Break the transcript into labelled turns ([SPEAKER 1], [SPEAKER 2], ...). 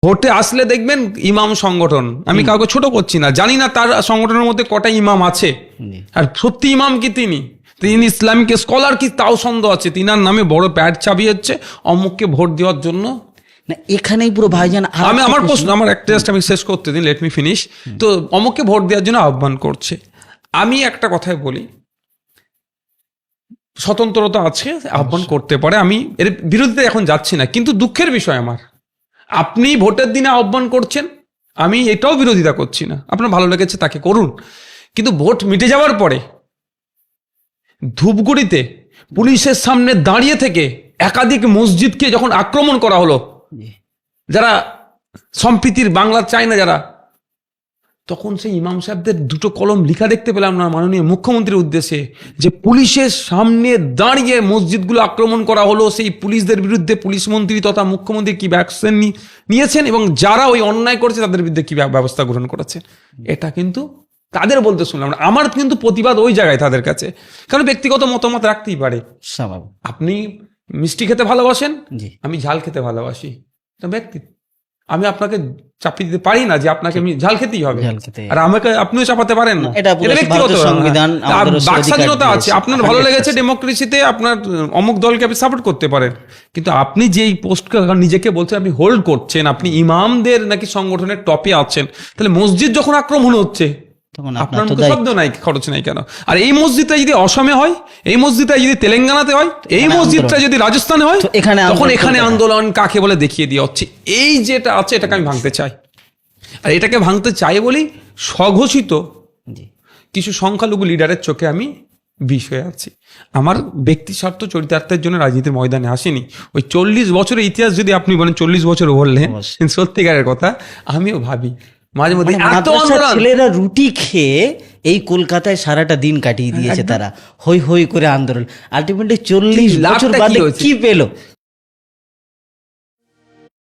[SPEAKER 1] ভোটে আসলে দেখবেন ইমাম সংগঠন, আমি কাউকে ছোট করছি না, জানি না তার সংগঠনের মধ্যে কটা ইমাম আছে, আর সত্যি ইমাম কি তিনি ইসলামিক স্কলার কি তাও সন্দেহ আছে। তিনার নামে বড় প্যাড চাবিয়েছে অমুককে ভোট দেওয়ার জন্য।
[SPEAKER 2] না এখানেই পুরো ভাইজান
[SPEAKER 1] আমি আমার প্রশ্ন, আমার একটা জাস্ট আমি শেষ করতে দিন, লেট মি ফিনিশ। তো অমুককে ভোট দেওয়ার জন্য আহ্বান করছে। আমি একটা কথাই বলি, স্বতন্ত্রতা আছে, আহ্বান করতে পারে, আমি এর বিরুদ্ধে এখন যাচ্ছি না, কিন্তু দুঃখের বিষয় আমার, আপনি ভোটের দিনে আহ্বান করছেন, আমি এটাও বিরোধিতা করছি না, আপনার ভালো লেগেছে তাকে করুন, কিন্তু ভোট মিটে যাওয়ার পরে ধূপগুড়িতে পুলিশের সামনে দাঁড়িয়ে থেকে একাধিক মসজিদকে যখন আক্রমণ করা হলো, যারা সম্প্রীতির বাংলা চায় না যারা, তখন সেই ইমাম সাহেবদের দুটো কলম লিখা দেখতে পেলাম না মাননীয় মুখ্যমন্ত্রীর উদ্দেশ্যে, যে পুলিশের সামনে দাঁড়িয়ে মসজিদগুলো আক্রমণ করা হলো, সেই পুলিশদের বিরুদ্ধে পুলিশ মন্ত্রী তথা মুখ্যমন্ত্রী কি ভ্যাকসিন নিয়েছেন এবং যারা ওই অন্যায় করেছে তাদের বিরুদ্ধে কি ব্যবস্থা গ্রহণ করেছে। এটা কিন্তু তাদের বলতে শুনলাম না, আমার কিন্তু প্রতিবাদ ওই জায়গায় তাদের কাছে, কারণ ব্যক্তিগত মতামত রাখতেই পারে।
[SPEAKER 2] স্বাভাবিক।
[SPEAKER 1] আপনি মিষ্টি খেতে ভালোবাসেন,
[SPEAKER 2] জি।
[SPEAKER 1] আমি ঝাল খেতে ভালোবাসি, এটা ব্যক্তি, আমি আপনাকে চাপিয়ে দিতে পারি না যে আপনাকে আমি ঝাল খেতেই হবে,
[SPEAKER 2] ঝাল খেতে
[SPEAKER 1] আর আমাকে আপনিও চাপাতে পারেন না,
[SPEAKER 2] এটা পুরো
[SPEAKER 1] ব্যক্তিগত
[SPEAKER 2] ভারতের সংবিধান আমাদের
[SPEAKER 1] বাক স্বাধীনতা
[SPEAKER 2] অধিকার
[SPEAKER 1] আছে,
[SPEAKER 2] দিয়েছে।
[SPEAKER 1] আপনার ভালো লেগেছে ডেমোক্রেসিতে আপনার অমুক দলকে আপনি সাপোর্ট করতে পারেন, কিন্তু আপনি যেই পোস্টকে নিজেকে বলছেন আপনি হোল্ড করছেন, আপনি ইমামদের নাকি সংগঠনের টপে আছেন, তাহলে মসজিদ যখন আক্রমণ হচ্ছে
[SPEAKER 2] তখন
[SPEAKER 1] আপনার
[SPEAKER 2] আপনার তো
[SPEAKER 1] মুখে
[SPEAKER 2] দায়িত্ব।
[SPEAKER 1] শব্দ নাই, খরচ নাই কেন? আর এই মসজিদটা যদি অসমে হয়, এই মসজিদটা যদি তেলেঙ্গানাতে হয়, এই
[SPEAKER 2] এখানে
[SPEAKER 1] মসজিদটা
[SPEAKER 2] আন্দোলন।
[SPEAKER 1] যদি রাজস্থানে হয়,
[SPEAKER 2] তো এখানে
[SPEAKER 1] তখন
[SPEAKER 2] আন্দোলন
[SPEAKER 1] এখানে
[SPEAKER 2] করতে হবে।
[SPEAKER 1] আন্দোলন কাকে বলে দেখিয়ে দেওয়া হচ্ছে। এই যেটা আছে এটাকে আমি ভাঙতে চাই, আর এটাকে ভাঙতে চাই বলেই স্বঘোষিত
[SPEAKER 2] জি।
[SPEAKER 1] কিছু সংখ্যালঘু লিডারের চোখে আমি বিষ হয়ে আছি। আমার ব্যক্তি স্বার্থ চরিতার্থের জন্য রাজনীতির ময়দানে আসেনি। ওই 40 বছরের ইতিহাস যদি আপনি বলেন, 40 বছর বললেন,
[SPEAKER 2] অবশ্যই।
[SPEAKER 1] সত্যিকারের কথা আমিও ভাবি মাঝে মধ্যে
[SPEAKER 2] মানে
[SPEAKER 1] এত
[SPEAKER 2] মাদ্রাসার
[SPEAKER 1] আন্দোলন।
[SPEAKER 2] ছেলেরা রুটি খেয়ে এই কলকাতায় সারাটা দিন কাটিয়ে দিয়েছে তারা, হই হই করে আন্দোলন। আলটিমেটলি 40
[SPEAKER 1] লাভটা
[SPEAKER 2] বছর
[SPEAKER 1] কি
[SPEAKER 2] বাদে
[SPEAKER 1] হয়েছে?
[SPEAKER 2] কি পেলো?